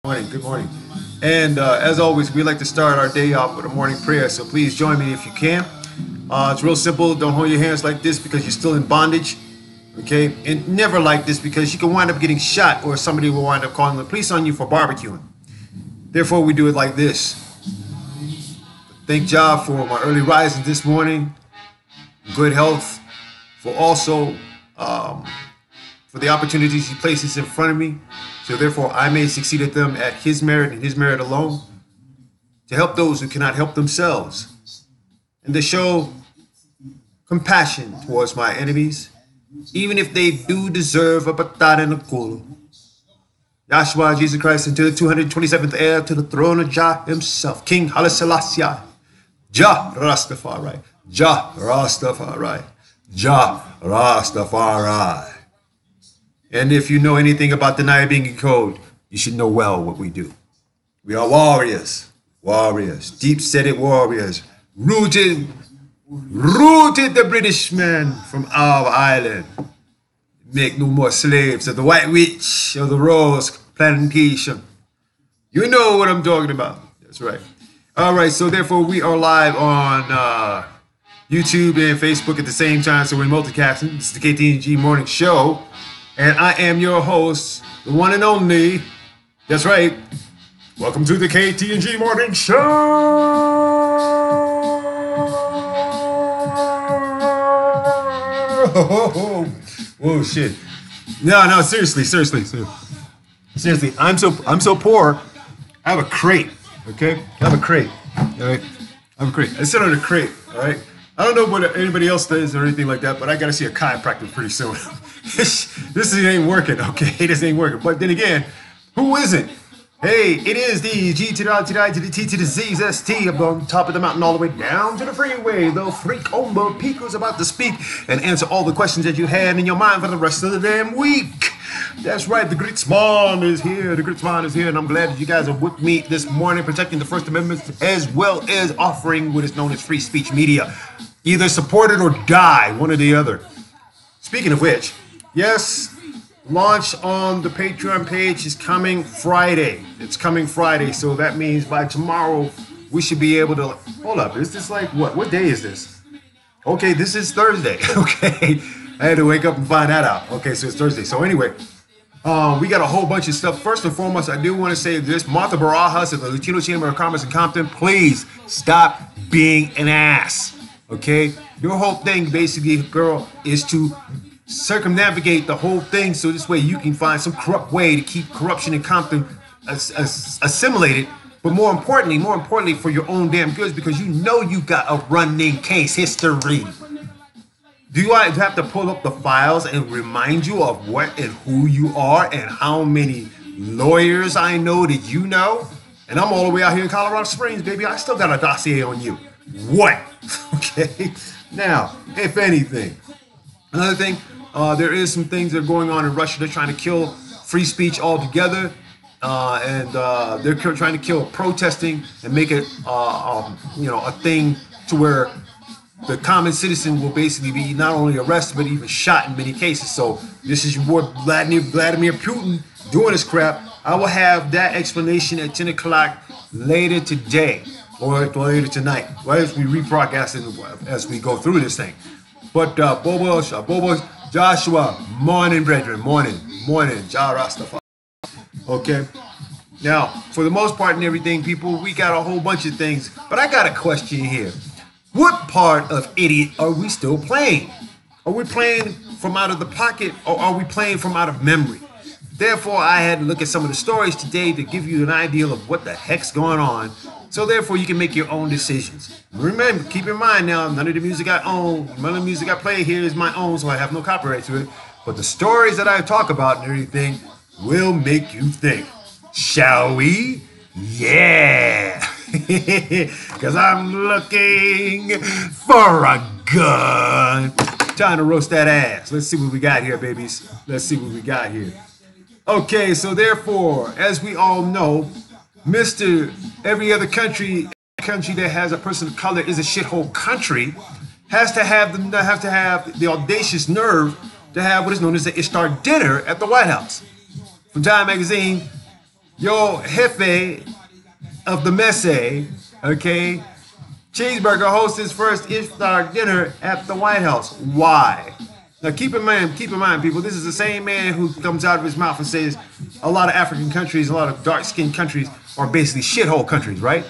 Good morning. And as always, we like to start our day off with a morning prayer. So please join me if you can. It's real simple. Don't hold your hands like this because you're still in bondage. Okay? And never like this because you can wind up getting shot or somebody will wind up calling the police on you for barbecuing. Therefore, we do it like this. Thank Jah for my early rising this morning. Good health. For also for the opportunities He places in front of me. So therefore, I may succeed at them at His merit and His merit alone. To help those who cannot help themselves. And to show compassion towards my enemies. Even if they do deserve a patada and a culo. Yahshua, Jesus Christ, into the 227th heir to the throne of Jah himself. King Haile Selassie. Jah Rastafari. Jah Rastafari. Jah Rastafari. And if you know anything about the Nyabingi Code, you should know well what we do. We are warriors. Warriors. Deep-seated warriors. Rooted the British man from our island. Make no more slaves of the White Witch or the Rose Plantation. You know what I'm talking about. That's right. All right, so therefore we are live on YouTube and Facebook at the same time, so we're multicasting. This is the KTNG Morning Show, and I am your host, the one and only. That's right. Welcome to the KTNG Morning Show. Oh shit! No, seriously. I'm so poor. I have a crate. Okay, I have a crate. All right, I have a crate. I sit on a crate. All right. I don't know what anybody else does or anything like that, but I gotta see a chiropractor pretty soon. This ain't working. Okay, this ain't working. But then again, who isn't? Hey, it is the G to the I to the I to the T to the Z's ST up on top of the mountain all the way down to the freeway. The freak Omba Pico's about to speak and answer all the questions that you had in your mind for the rest of the damn week. That's right, the Gritzman is here. The Gritzman is here, and I'm glad that you guys are with me this morning, protecting the First Amendment as well as offering what is known as free speech media. Either support it or die, one or the other. Speaking of which, yes, launch on the Patreon page is coming Friday. It's coming Friday, so that means by tomorrow we should be able to. Hold up, is this like what? What day is this? Okay, this is Thursday. Okay, I had to wake up and find that out. Okay, so it's Thursday. So anyway, we got a whole bunch of stuff. First and foremost, I do want to say this: Martha Barajas of the Latino Chamber of Commerce in Compton, please stop being an ass. Okay, your whole thing, basically, girl, is to circumnavigate the whole thing so this way you can find some corrupt way to keep corruption in Compton assimilated, but more importantly for your own damn goods, because you know you got a running case history. Do I have to pull up the files and remind you of what and who you are and how many lawyers I know that you know? And I'm all the way out here in Colorado Springs, baby. I still got a dossier on you. What? Okay. Now, if anything, another thing, there is some things that are going on in Russia. They're trying to kill free speech altogether, and they're trying to kill protesting and make it, a thing to where the common citizen will basically be not only arrested but even shot in many cases. So this is your boy Vladimir Putin doing this crap. I will have that explanation at 10 o'clock later today or later tonight, right, as we rebroadcast it as we go through this thing. But Bobo Joshua, morning, brethren, morning, Jah Rastafari. Okay. Now, for the most part and everything, people, we got a whole bunch of things, but I got a question here. What part of idiot are we still playing? Are we playing from out of the pocket, or are we playing from out of memory? Therefore, I had to look at some of the stories today to give you an idea of what the heck's going on. So therefore, you can make your own decisions. Remember, keep in mind now, none of the music I own, none of the music I play here is my own, so I have no copyright to it. But the stories that I talk about and everything will make you think. Shall we? Yeah! Because I'm looking for a gun. Time to roast that ass. Let's see what we got here, babies. Let's see what we got here. Okay, so therefore, as we all know, Mr. Every other country that has a person of color is a shithole country, has to have the audacious nerve to have what is known as the Ishtar dinner at the White House. From Time Magazine, Yo, Jefe of the Messe, okay, Cheeseburger hosts his first iftar dinner at the White House. Why? Now keep in mind, people, this is the same man who comes out of his mouth and says a lot of African countries, a lot of dark-skinned countries are basically shithole countries, right?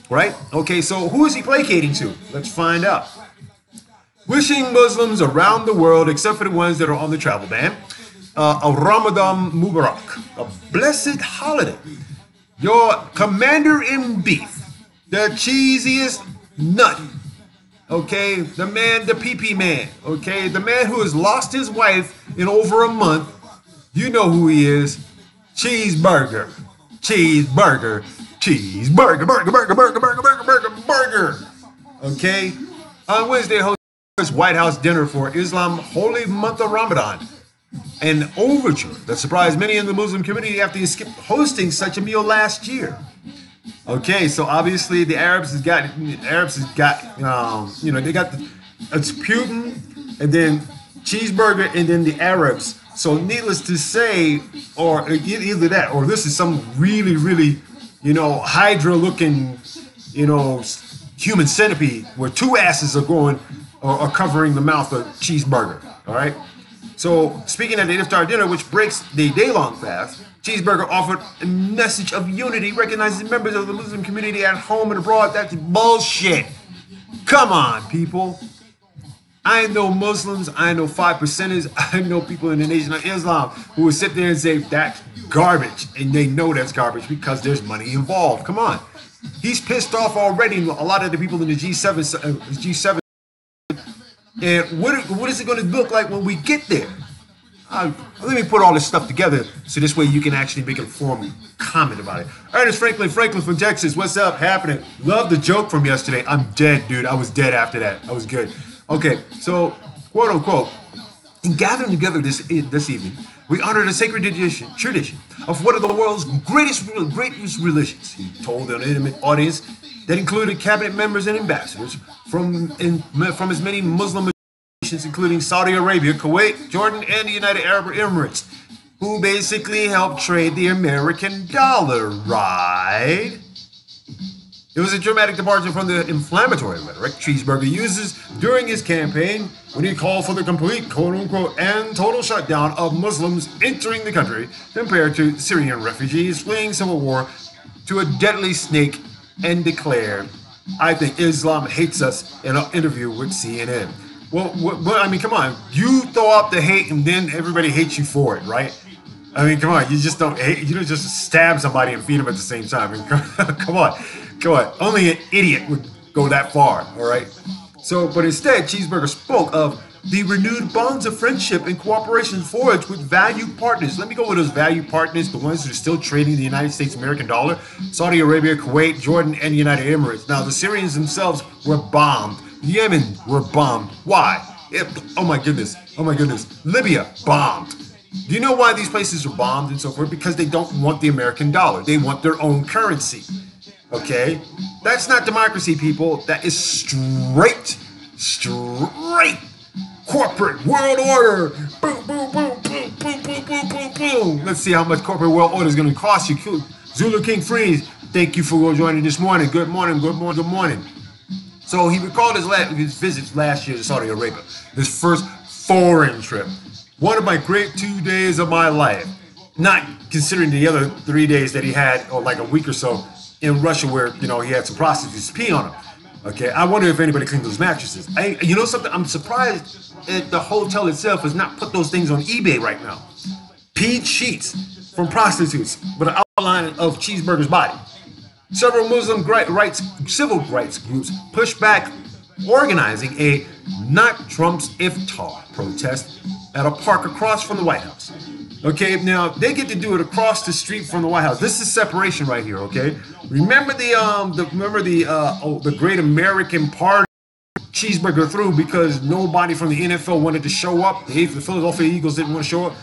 Right? Okay, so who is he placating to? Let's find out. Wishing Muslims around the world, except for the ones that are on the travel ban, a Ramadan Mubarak, a blessed holiday. Your commander-in-beef, the cheesiest nut, okay, the man, the pee-pee man, okay, the man who has lost his wife in over a month, you know who he is, Cheeseburger, Cheeseburger, Cheeseburger, burger, okay, on Wednesday, hosted White House dinner for Islam holy month of Ramadan, an overture that surprised many in the Muslim community after he skipped hosting such a meal last year. Okay, so obviously the Arabs has got, they got it's Putin and then Cheeseburger and then the Arabs. So needless to say, or either that, or this is some really, really, Hydra looking, human centipede where two asses are covering the mouth of Cheeseburger. All right. So speaking at the iftar dinner, which breaks the day-long fast, Cheeseburger offered a message of unity, recognizing members of the Muslim community at home and abroad. That's bullshit. Come on, people. I know Muslims, I know 5%ers, I know people in the Nation of Islam who will sit there and say that's garbage, and they know that's garbage because there's money involved. Come on. He's pissed off already. A lot of the people in the G7. And what is it going to look like when we get there? Let me put all this stuff together so this way you can actually make an informed comment about it. Ernest Franklin from Texas. What's up? Happening? Love the joke from yesterday. I'm dead, dude. I was dead after that. I was good. Okay, so quote unquote, in gathering together this evening, we honor the sacred tradition of one of the world's greatest religions. He told an intimate audience that included cabinet members and ambassadors from as many Muslim nations, including Saudi Arabia, Kuwait, Jordan, and the United Arab Emirates, who basically helped trade the American dollar, right? It was a dramatic departure from the inflammatory rhetoric Cheeseburger uses during his campaign when he called for the complete, quote-unquote, and total shutdown of Muslims entering the country compared to Syrian refugees fleeing civil war to a deadly snake, and declared, I think Islam hates us, in an interview with CNN. Well, I mean, come on. You throw out the hate and then everybody hates you for it, right? I mean, come on. You just don't hate. You don't just stab somebody and feed them at the same time. I mean, come on. Only an idiot would go that far, all right? So, but instead, Cheeseburger spoke of the renewed bonds of friendship and cooperation forged with valued partners. Let me go with those valued partners, the ones that are still trading the United States American dollar, Saudi Arabia, Kuwait, Jordan, and the United Emirates. Now, the Syrians themselves were bombed. Yemen were bombed. Why? Oh my goodness. Libya, bombed. Do you know why these places are bombed and so forth? Because they don't want the American dollar. They want their own currency. Okay? That's not democracy, people. That is straight corporate world order. Boom, boom, boom, boom, boom, boom, boom, boom, boom. Let's see how much corporate world order is going to cost you. Zulu King Freeze, thank you for joining this morning. Good morning. So he recalled his visits last year to Saudi Arabia, his first foreign trip. One of my great 2 days of my life, not considering the other 3 days that he had, or like a week or so, in Russia where, he had some prostitutes pee on him. Okay, I wonder if anybody cleaned those mattresses. You know something? I'm surprised that the hotel itself has not put those things on eBay right now. Peed sheets from prostitutes with an outline of Cheeseburger's body. Several Muslim civil rights groups pushed back, organizing a Not Trump's Iftar protest at a park across from the White House. Okay, now they get to do it across the street from the White House. This is separation right here. Okay, remember the Great American Party Cheeseburger threw because nobody from the NFL wanted to show up. The Philadelphia Eagles didn't want to show up.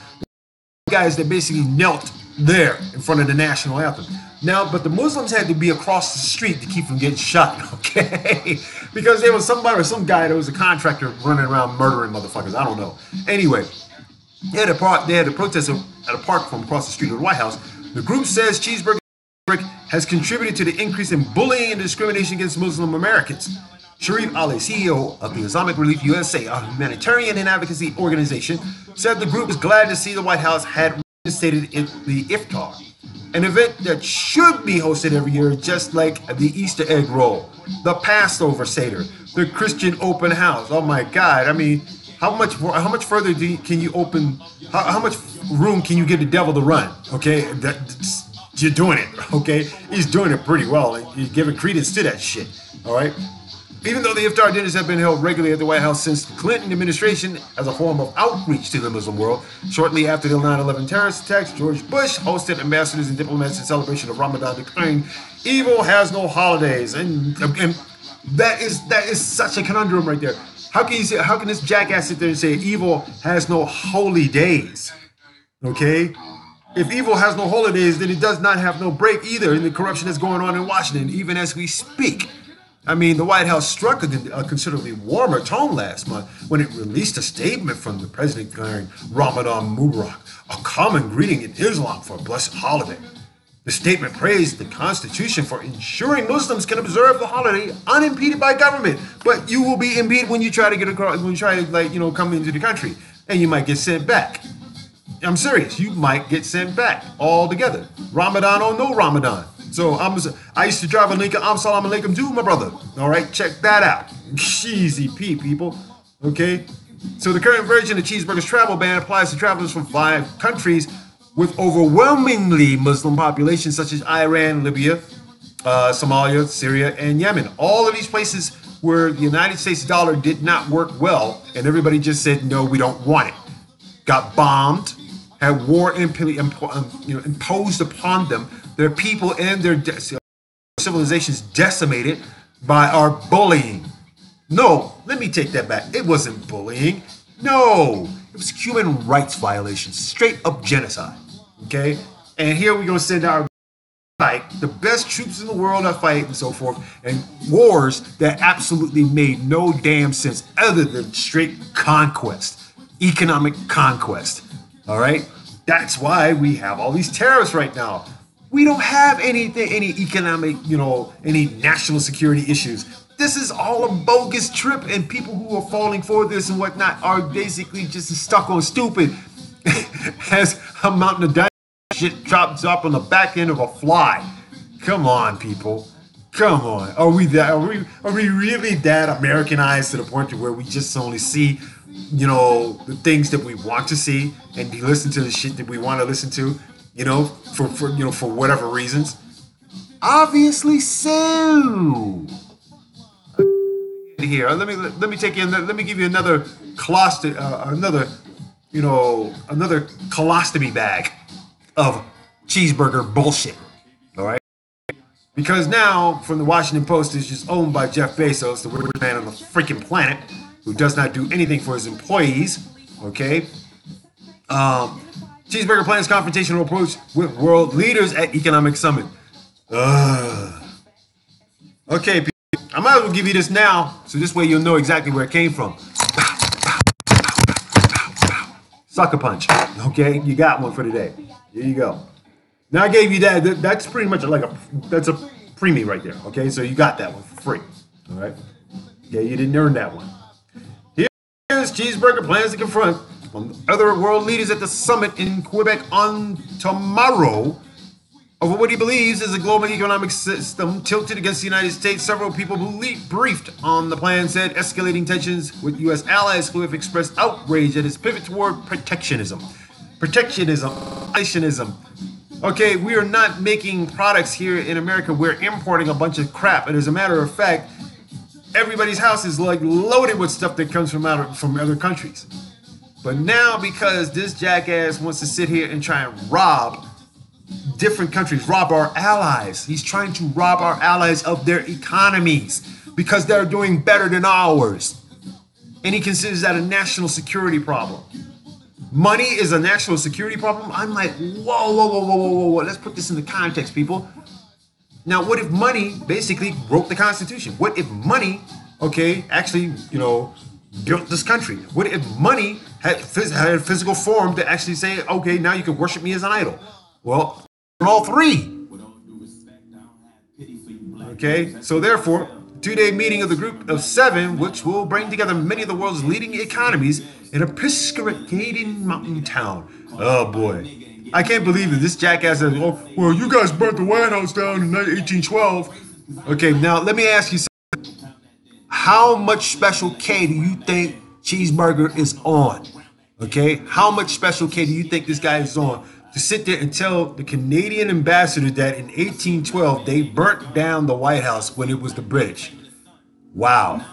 The guys that basically knelt there in front of the national anthem. Now, but the Muslims had to be across the street to keep from getting shot, okay? Because there was some guy that was a contractor running around murdering motherfuckers. I don't know. Anyway, they had a protest at a park from across the street of the White House The group says Cheeseburger has contributed to the increase in bullying and discrimination against Muslim Americans. Sharif Ali, CEO of the Islamic Relief USA, a humanitarian and advocacy organization, said the group is glad to see the White House had reinstated the iftar, an event that should be hosted every year, just like the Easter egg roll, the Passover Seder, the Christian open house. Oh my God! I mean, how much further can you open? How much room can you give the devil to run? Okay, you're doing it. Okay, he's doing it pretty well. You're giving credence to that shit. All right. Even though the iftar dinners have been held regularly at the White House since the Clinton administration as a form of outreach to the Muslim world, shortly after the 9/11 terrorist attacks, George Bush hosted ambassadors and diplomats in celebration of Ramadan, declaring, "Evil has no holidays," and that is such a conundrum right there. How can this jackass sit there and say evil has no holy days? Okay, if evil has no holidays, then it does not have no break either in the corruption that's going on in Washington, even as we speak. I mean, the White House struck a considerably warmer tone last month when it released a statement from the president declaring Ramadan Mubarak, a common greeting in Islam for a blessed holiday. The statement praised the Constitution for ensuring Muslims can observe the holiday unimpeded by government, but you will be impeded when you try to come into the country, and you might get sent back. I'm serious, you might get sent back altogether. Ramadan or no Ramadan. So I used to drive a Lincoln. Salam alaikum too, my brother. All right, check that out. Easy P, people. Okay. So the current version of Cheeseburger's travel ban applies to travelers from 5 countries with overwhelmingly Muslim populations, such as Iran, Libya, Somalia, Syria, and Yemen. All of these places where the United States dollar did not work well, and everybody just said, no, we don't want it. Got bombed, had war imposed upon them. Their people and their civilizations decimated by our bullying. No, let me take that back. It wasn't bullying. No, it was human rights violations, straight up genocide. Okay, and here we're gonna send our fight the best troops in the world to fight and so forth, and wars that absolutely made no damn sense other than straight conquest, economic conquest. All right, that's why we have all these terrorists right now. We don't have any economic, any national security issues. This is all a bogus trip, and people who are falling for this and whatnot are basically just stuck on stupid. As a mountain of dynamite shit drops up on the back end of a fly. Come on, people. Come on. Are we really that Americanized to the point to where we just only see, the things that we want to see and listen to the shit that we want to listen to? For whatever reasons. Obviously so. Here, let me take you. Let me give you another colostomy bag of cheeseburger bullshit. All right, because now from the Washington Post is just owned by Jeff Bezos, the richest man on the freaking planet, who does not do anything for his employees. Okay. Cheeseburger plans confrontational approach with world leaders at economic summit. Okay, people, I might as well give you this now, so this way you'll know exactly where it came from. Sucker punch. Okay, you got one for today. Here you go. Now I gave you that. That's pretty much that's a preemie right there. Okay, so you got that one for free. All right. Yeah, you didn't earn that one. Here's Cheeseburger plans to confront other world leaders at the summit in Quebec on tomorrow over what he believes is a global economic system tilted against the United States. Several people briefed on the plan said escalating tensions with U.S. allies who have expressed outrage at his pivot toward protectionism. Okay, we are not making products here in America. We're importing a bunch of crap. And as a matter of fact, everybody's house is loaded with stuff that comes from other countries. But now, because this jackass wants to sit here and try and rob different countries, rob our allies. He's trying to rob our allies of their economies because they're doing better than ours. And he considers that a national security problem. Money is a national security problem? I'm like, whoa. Let's put this into context, people. Now, what if money basically wrote the Constitution? What if money, actually, built this country? What if money had a physical form to actually say, okay, now you can worship me as an idol? Well, all three. Okay, so therefore, two-day meeting of the group of 7, which will bring together many of the world's leading economies in a Piscataway mountain town. Oh boy, I can't believe it. This jackass says, "Oh, well, you guys burnt the White House down in 1812." Okay, now let me ask you something. How much Special K do you think Cheeseburger is on? Okay, how much Special K do you think this guy is on to sit there and tell the Canadian ambassador that in 1812 they burnt down the White House when it was the British? Wow.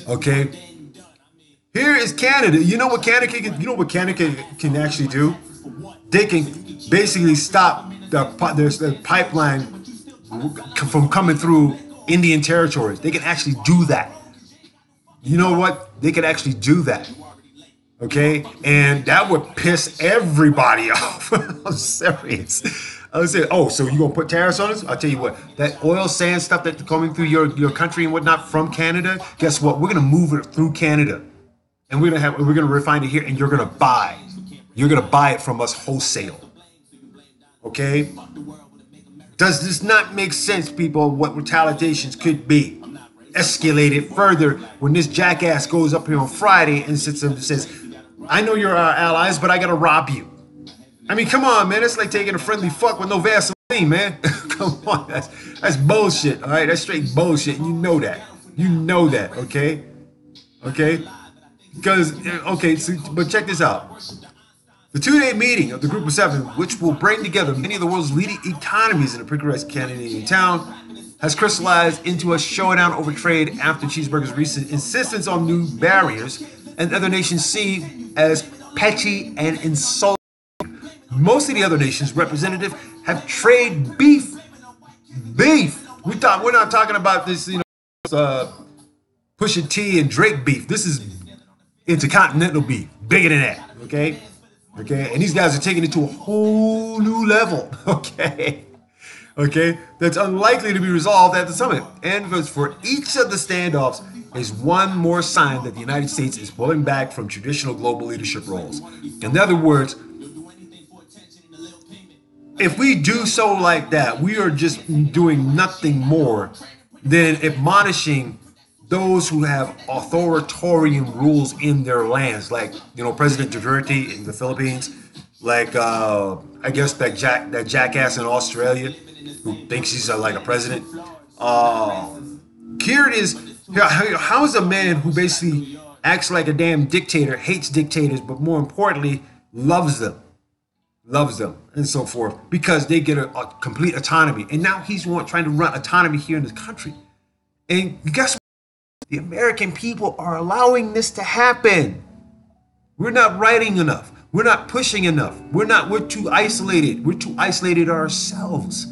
Okay. Here is Canada. You know what Canada can? You know what Canada can actually do? They can basically stop the pipeline from coming through Indian territories. They can actually do that. You know what? They can actually do that. Okay, and that would piss everybody off. I'm serious. I would say, oh, so you gonna put tariffs on us? I'll tell you what, that oil sand stuff that's coming through your country and whatnot from Canada, guess what? We're gonna move it through Canada, and we're gonna refine it here, and you're gonna buy it from us wholesale. Okay? Does this not make sense, people? What retaliations could be escalated further when this jackass goes up here on Friday and sits up and says, I know you're our allies, but I gotta rob you. I mean, come on, man. It's like taking a friendly fuck with no Vaseline, man. Come on, that's bullshit. All right, that's straight bullshit. And you know that. You know that. Okay, okay. Because so, but check this out. The two-day meeting of the Group of 7, which will bring together many of the world's leading economies in a picturesque Canadian town, has crystallized into a showdown over trade after Cheeseburger's recent insistence on new barriers and other nations see as petty and insulting. Most of the other nations' representatives have trade beef. Beef. We're not talking about this, Pusha T and Drake beef. This is intercontinental beef, bigger than that. Okay, and these guys are taking it to a whole new level. Okay, that's unlikely to be resolved at the summit. And for each of the standoffs is one more sign that the United States is pulling back from traditional global leadership roles. In other words, if we do so like that, we are just doing nothing more than admonishing those who have authoritarian rules in their lands, like President Duterte in the Philippines, like I guess that jackass in Australia who thinks he's like a president. Here it is. How is a man who basically acts like a damn dictator, hates dictators, but more importantly, loves them, and so forth, because they get a complete autonomy. And now he's trying to run autonomy here in this country. And guess what? The American people are allowing this to happen. We're not writing enough. We're not pushing enough. We're too isolated. We're too isolated ourselves.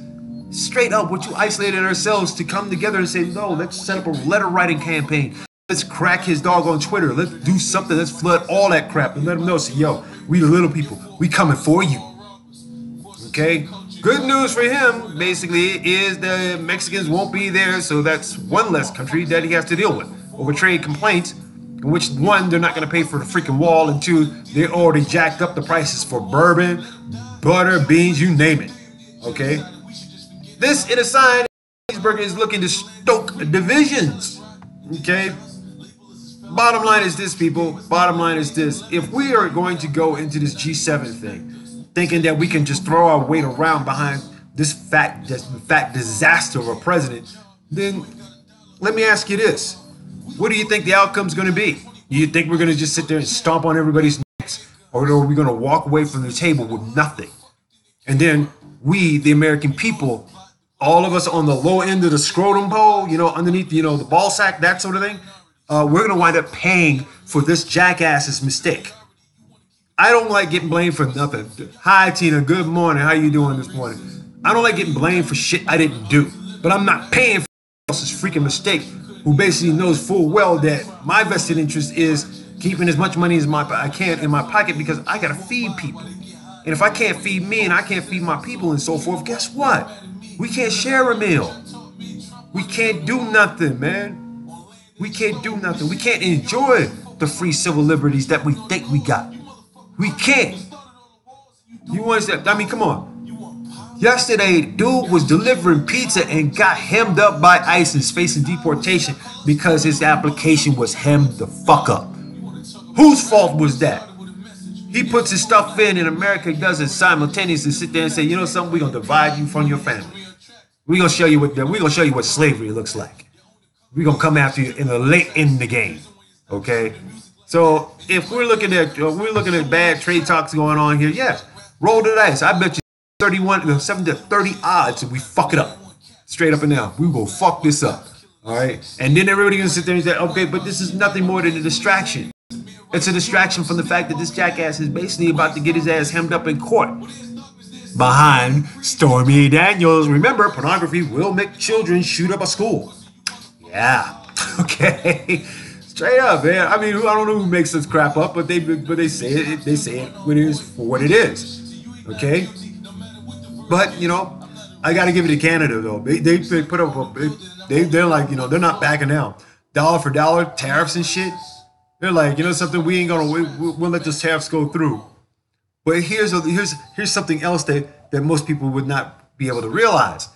Straight up, we're too isolated ourselves to come together and say, no, let's set up a letter writing campaign. Let's crack his dog on Twitter. Let's do something. Let's flood all that crap and let them know, say, yo, we the little people. We coming for you. Okay? Good news for him, basically, is the Mexicans won't be there, so that's one less country that he has to deal with over trade complaints, in which, one, they're not going to pay for the freaking wall, and two, they already jacked up the prices for bourbon, butter, beans, you name it. Okay? This, in a sign, Cheeseburger is looking to stoke divisions. Okay? Bottom line is this, people. Bottom line is this. If we are going to go into this G7 thing, thinking that we can just throw our weight around behind this fat disaster of a president, then let me ask you this. What do you think the outcome's going to be? Do you think we're going to just sit there and stomp on everybody's necks? Or are we going to walk away from the table with nothing? And then we, the American people, all of us on the low end of the scrotum pole, underneath, the ball sack, that sort of thing, we're going to wind up paying for this jackass's mistake. I don't like getting blamed for nothing. Hi, Tina. Good morning. How you doing this morning? I don't like getting blamed for shit I didn't do. But I'm not paying for else's freaking mistake, who basically knows full well that my vested interest is keeping as much money as I can in my pocket, because I got to feed people. And if I can't feed me and I can't feed my people and so forth, guess what? We can't share a meal. We can't do nothing, man. We can't do nothing. We can't enjoy the free civil liberties that we think we got. We can't. You understand? I mean, come on. Yesterday, dude was delivering pizza and got hemmed up by ICE and is facing deportation because his application was hemmed the fuck up. Whose fault was that? He puts his stuff in and America does it simultaneously. Sit there and say, you know something, we're gonna divide you from your family. We're gonna show you what slavery looks like. We're gonna come after you in the late in the game. Okay? So if we're looking at bad trade talks going on here, yes, roll the dice. I bet you 7 to 30 odds if we fuck it up. Straight up and down. We will fuck this up. Alright? And then everybody gonna sit there and say, okay, but this is nothing more than a distraction. It's a distraction from the fact that this jackass is basically about to get his ass hemmed up in court behind Stormy Daniels. Remember, pornography will make children shoot up a school. Yeah. Okay. Straight up, man. I mean, I don't know who makes this crap up, but they say it. They say it when it is for what it is. Okay. But you know, I got to give it to Canada though. They put up they're like, you know, they're not backing down. Dollar for dollar tariffs and shit. They're like, you know something, we ain't gonna we'll let those tariffs go through. But here's something else that most people would not be able to realize.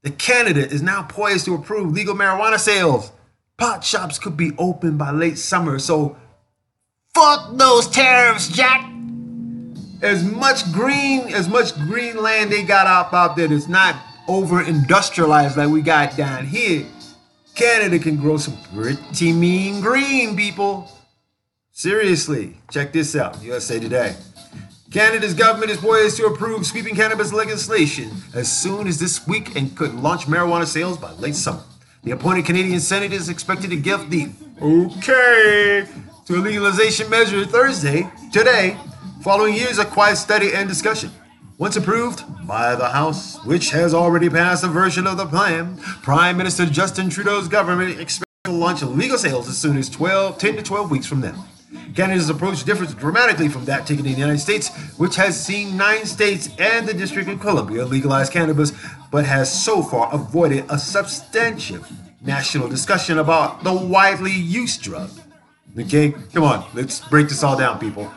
That Canada is now poised to approve legal marijuana sales. Pot shops could be open by late summer. So fuck those tariffs, Jack. As much green land they got out there that's not over industrialized like we got down here. Canada can grow some pretty mean green, people. Seriously, check this out. USA Today. Canada's government is poised to approve sweeping cannabis legislation as soon as this week and could launch marijuana sales by late summer. The appointed Canadian Senate is expected to give the okay to a legalization measure today, following years of quiet study and discussion. Once approved by the House, which has already passed a version of the plan, Prime Minister Justin Trudeau's government expects to launch legal sales as soon as 10 to 12 weeks from now. Canada's approach differs dramatically from that taken in the United States, which has seen 9 states and the District of Columbia legalize cannabis, but has so far avoided a substantive national discussion about the widely used drug. Okay, come on, let's break this all down, people.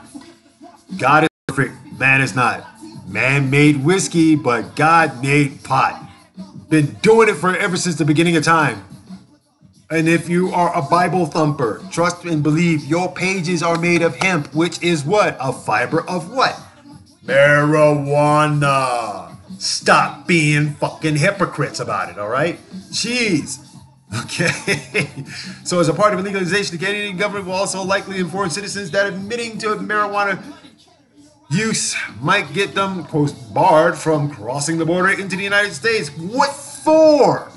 God is perfect, man is not. Man made whiskey, but God made pot. Been doing it for ever since the beginning of time. And if you are a Bible thumper, trust and believe your pages are made of hemp, which is what? A fiber of what? Marijuana. Stop being fucking hypocrites about it, all right? Jeez. Okay. So as a part of legalization, the Canadian government will also likely inform citizens that admitting to marijuana use might get them, quote, barred from crossing the border into the United States. What for?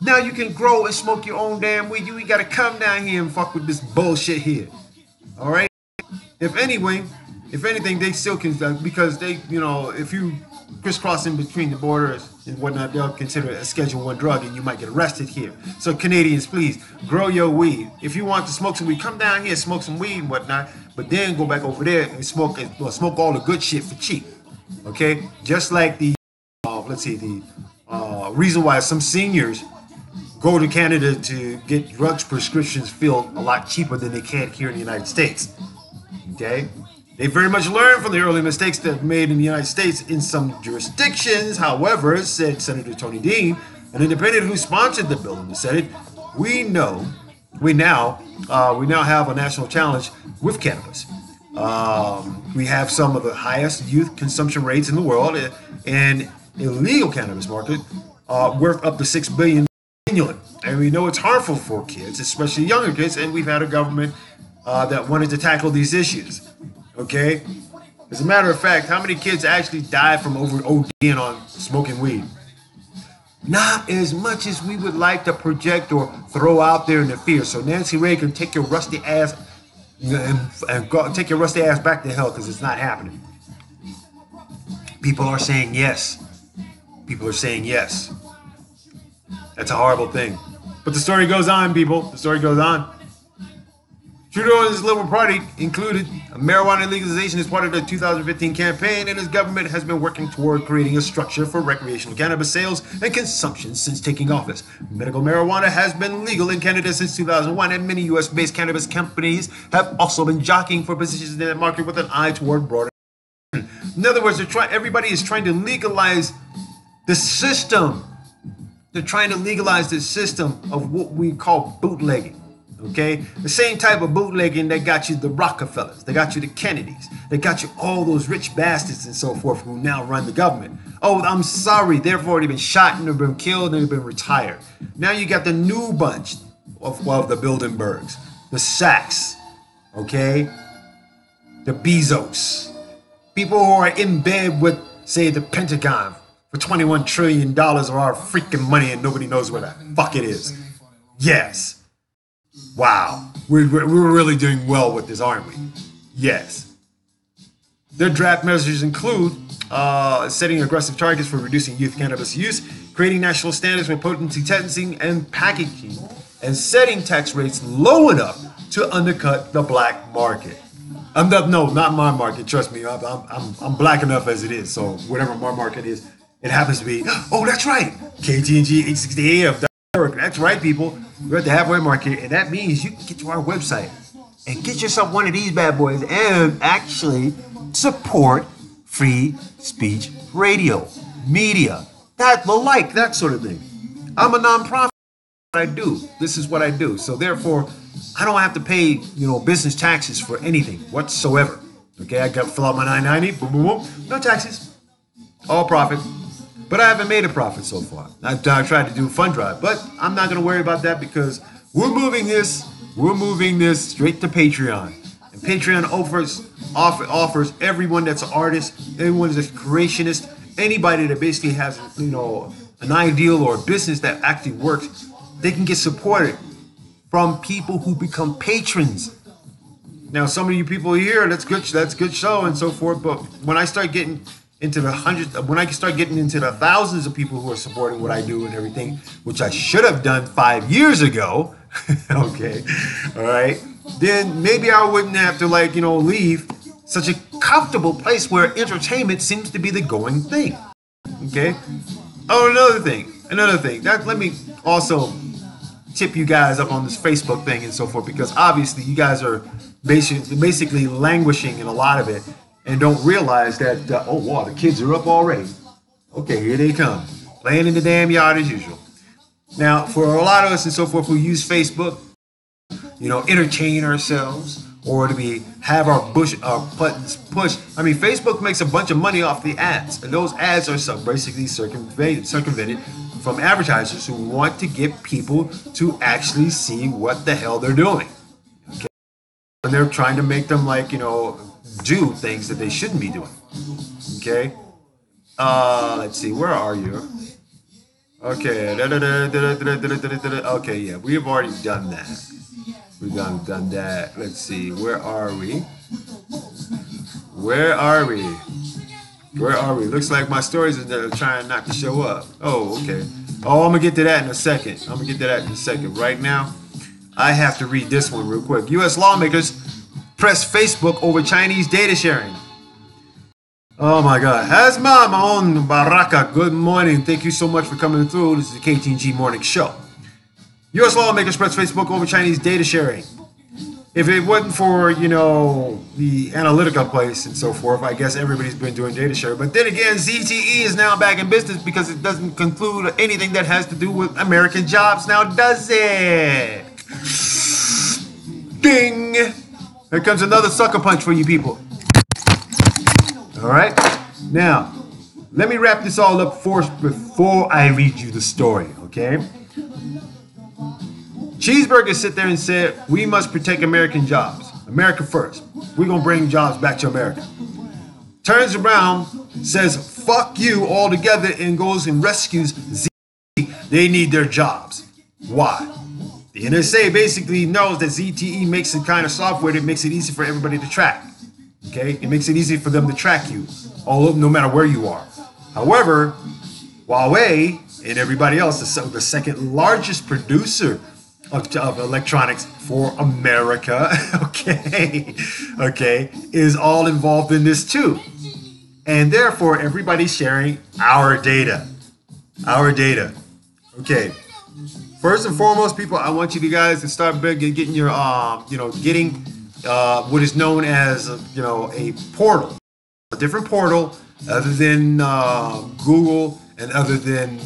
Now you can grow and smoke your own damn weed. You ain't gotta come down here and fuck with this bullshit here. All right. If anything, they still can, because they, you know, if you crisscross in between the borders and whatnot, they'll consider it a Schedule 1 drug and you might get arrested here. So Canadians, please grow your weed. If you want to smoke some weed, come down here, smoke some weed and whatnot, but then go back over there and smoke all the good shit for cheap. Okay. Just like the reason why some seniors go to Canada to get drugs prescriptions filled a lot cheaper than they can here in the United States. Okay? They very much learned from the early mistakes that were made in the United States in some jurisdictions. However, said Senator Tony Dean, an independent who sponsored the bill in the Senate, we now have a national challenge with cannabis. We have some of the highest youth consumption rates in the world, and illegal cannabis market worth up to $6 billion annually. And we know it's harmful for kids, especially younger kids, and we've had a government that wanted to tackle these issues. Okay? As a matter of fact, how many kids actually died from ODing on smoking weed? Not as much as we would like to project or throw out there in the fear. So Nancy Reagan, take your rusty ass and take your rusty ass back to hell, because it's not happening. People are saying yes. People are saying yes. That's a horrible thing. But the story goes on, people. The story goes on. Trudeau and his Liberal Party included marijuana legalization as part of the 2015 campaign, and his government has been working toward creating a structure for recreational cannabis sales and consumption since taking office. Medical marijuana has been legal in Canada since 2001, and many U.S.-based cannabis companies have also been jockeying for positions in that market with an eye toward broader In other words, everybody is trying to legalize the system. They're trying to legalize the system of what we call bootlegging. Okay, the same type of bootlegging that got you the Rockefellers, that got you the Kennedys, that got you all those rich bastards and so forth who now run the government. Oh, I'm sorry, they've already been shot and they've been killed and they've been retired. Now you got the new bunch of the Bilderbergs, the Sachs, okay, the Bezos, people who are in bed with, say, the Pentagon for $21 trillion of our freaking money and nobody knows where the fuck it is. Yes. Wow, we're really doing well with this, aren't we? Yes. Their draft measures include setting aggressive targets for reducing youth cannabis use, creating national standards for potency testing and packaging, and setting tax rates low enough to undercut the black market. No, not my market. Trust me, I'm black enough as it is. So whatever my market is, it happens to be. Oh, that's right, KTNG 860 AM. That's right, people. We're at the halfway market, and that means you can get to our website and get yourself one of these bad boys and actually support free speech radio, media, that sort of thing. I'm a nonprofit. I do. This is what I do. So therefore, I don't have to pay, business taxes for anything whatsoever. Okay, I got to fill out my 990. Boom, boom, boom. No taxes. All profit. But I haven't made a profit so far. I tried to do a fund drive, but I'm not going to worry about that because we're moving this straight to Patreon. And Patreon offers everyone that's an artist, everyone that's a creationist, anybody that basically has, an ideal or a business that actually works, they can get supported from people who become patrons. Now, some of you people here, that's good show and so forth, but when I start getting into the hundreds, when I start getting into the thousands of people who are supporting what I do and everything, which I should have done 5 years ago, okay, all right, then maybe I wouldn't have to leave such a comfortable place where entertainment seems to be the going thing, okay? Oh, another thing, let me also tip you guys up on this Facebook thing and so forth, because obviously you guys are basically languishing in a lot of it, and don't realize that, oh, wow, the kids are up already. Okay, here they come. Playing in the damn yard as usual. Now, for a lot of us and so forth who use Facebook, entertain ourselves or to have our buttons pushed. I mean, Facebook makes a bunch of money off the ads. And those ads are basically circumvented from advertisers who want to get people to actually see what the hell they're doing. Okay? And they're trying to make them do things that they shouldn't be doing. Okay. Let's see. Where are you? Okay. Okay. Yeah, we have already done that. We've done that. Let's see. Where are we? Looks like my stories are trying not to show up. Oh, okay. Oh, I'm gonna get to that in a second. Right now, I have to read this one real quick. U.S. lawmakers press Facebook over Chinese data sharing. Oh my God. Hazma Maon Baraka, good morning. Thank you so much for coming through. This is the KTNG Morning Show. U.S. lawmakers press Facebook over Chinese data sharing. If it wasn't for, the Analytica place and so forth, I guess everybody's been doing data sharing. But then again, ZTE is now back in business because it doesn't conclude anything that has to do with American jobs now, does it? Ding! Here comes another sucker punch for you people. All right? Now, let me wrap this all up first before I read you the story, okay? Cheeseburger sit there and said, we must protect American jobs. America first. We're going to bring jobs back to America. Turns around, says, fuck you altogether, and goes and rescues ZTE. They need their jobs. Why? The NSA basically knows that ZTE makes the kind of software that makes it easy for everybody to track. Okay? It makes it easy for them to track you, no matter where you are. However, Huawei and everybody else, the second largest producer of electronics for America, okay, is all involved in this too. And therefore, everybody's sharing our data. Okay. First and foremost, people, I want you guys to start getting your, getting what is known as, a portal. a different portal other than Google and other than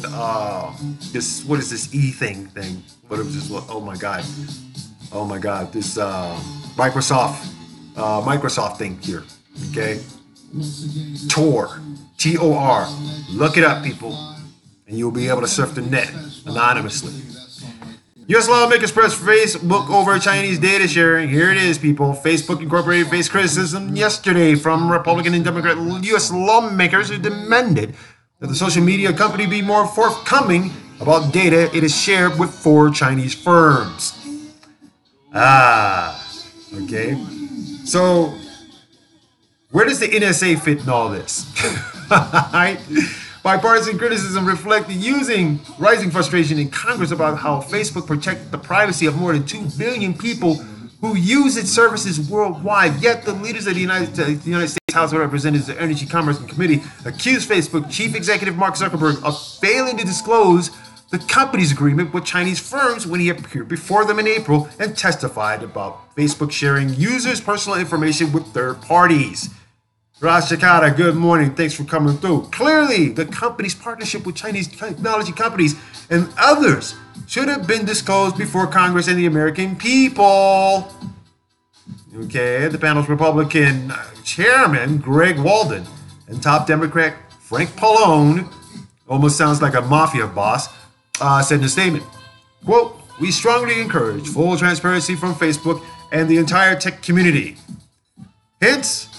this, what is this thing? What is this? Oh my God, this Microsoft thing here. Okay, Tor, Tor. Look it up, people, and you'll be able to surf the net anonymously. U.S. lawmakers press Facebook over Chinese data sharing. Here it is, people. Facebook Incorporated faced criticism yesterday from Republican and Democrat U.S. lawmakers who demanded that the social media company be more forthcoming about data it has shared with 4 Chinese firms. Okay. So, where does the NSA fit in all this? Right? Bipartisan criticism reflected rising frustration in Congress about how Facebook protects the privacy of more than 2 billion people who use its services worldwide. Yet the leaders of the United States House of Representatives, the Energy, Commerce, and Committee accused Facebook chief executive Mark Zuckerberg of failing to disclose the company's agreement with Chinese firms when he appeared before them in April and testified about Facebook sharing users' personal information with third parties. Raj Chakata, good morning. Thanks for coming through. Clearly, the company's partnership with Chinese technology companies and others should have been disclosed before Congress and the American people. Okay, the panel's Republican chairman, Greg Walden, and top Democrat, Frank Pallone, almost sounds like a mafia boss, said in a statement, quote, "We strongly encourage full transparency from Facebook and the entire tech community. Hence,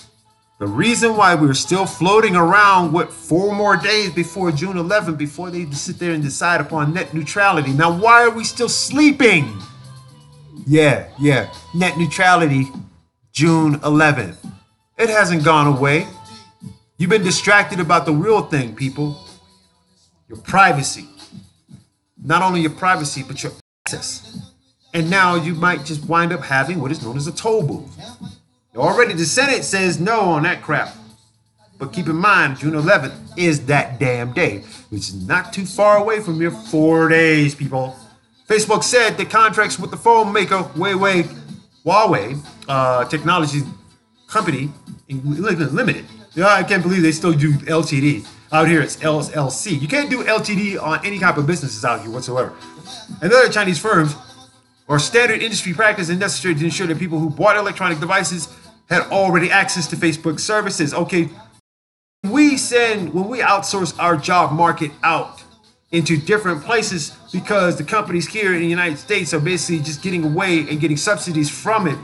the reason why we're still floating around with 4 more days before June 11th, before they sit there and decide upon net neutrality. Now, why are we still sleeping? Yeah, net neutrality, June 11th. It hasn't gone away. You've been distracted about the real thing, people. Your privacy. Not only your privacy, but your access. And now you might just wind up having what is known as a toll booth. Already the Senate says no on that crap. But keep in mind, June 11th is that damn day, which is not too far away from your 4 days, people. Facebook said the contracts with the phone maker Huawei technology company limited. Yeah, I can't believe they still do LTD. Out here it's LLC. You can't do LTD on any type of businesses out here whatsoever. And other Chinese firms are standard industry practice and necessary to ensure that people who bought electronic devices had already access to Facebook services. Okay, when we outsource our job market out into different places because the companies here in the United States are basically just getting away and getting subsidies from it,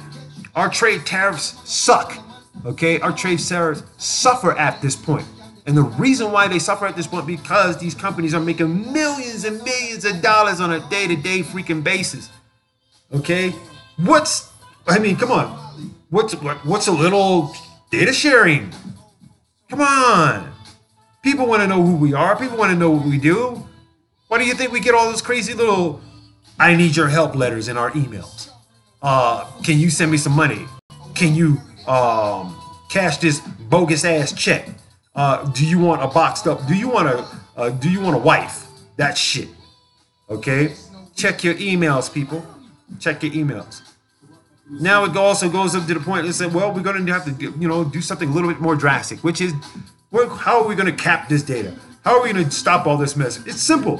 our trade tariffs suck. Okay, our trade tariffs suffer at this point. And the reason why they suffer at this point because these companies are making millions and millions of dollars on a day-to-day freaking basis. Okay, come on. What's a little data sharing? Come on. People want to know who we are. People want to know what we do. Why do you think we get all those crazy little "I need your help" letters in our emails? Can you send me some money? Can you cash this bogus ass check? Do you want a boxed up? Do you want a wife? That shit. Okay? Check your emails, people. Check your emails. Now it also goes up to the point and said, well, we're going to have to do something a little bit more drastic, which is, how are we going to cap this data? How are we going to stop all this mess? It's simple.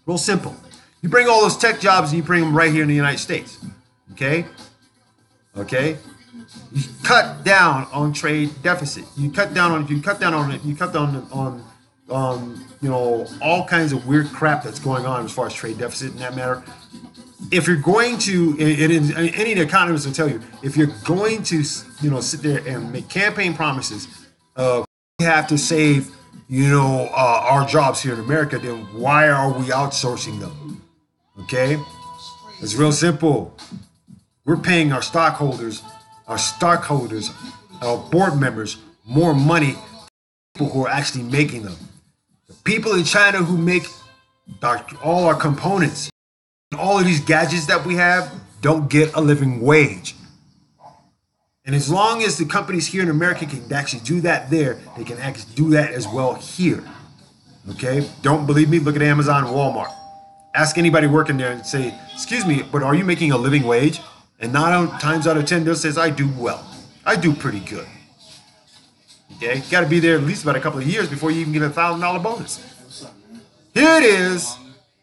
Real simple. You bring all those tech jobs and you bring them right here in the United States. Okay? You cut down on trade deficit. You cut down on all kinds of weird crap that's going on as far as trade deficit in that matter. If you're going to, any economist will tell you, if you're going to, sit there and make campaign promises of we have to save, our jobs here in America, then why are we outsourcing them? Okay, it's real simple. We're paying our stockholders, our board members, more money than people who are actually making them. The people in China who make all our components, all of these gadgets that we have, don't get a living wage. And as long as the companies here in America can actually do that there, they can actually do that as well here. Okay? Don't believe me? Look at Amazon and Walmart. Ask anybody working there and say, excuse me, but are you making a living wage? And 9 times out of 10, they'll say, I do well. I do pretty good. Okay, you got to be there at least about a couple of years before you even get a $1,000 bonus. Here it is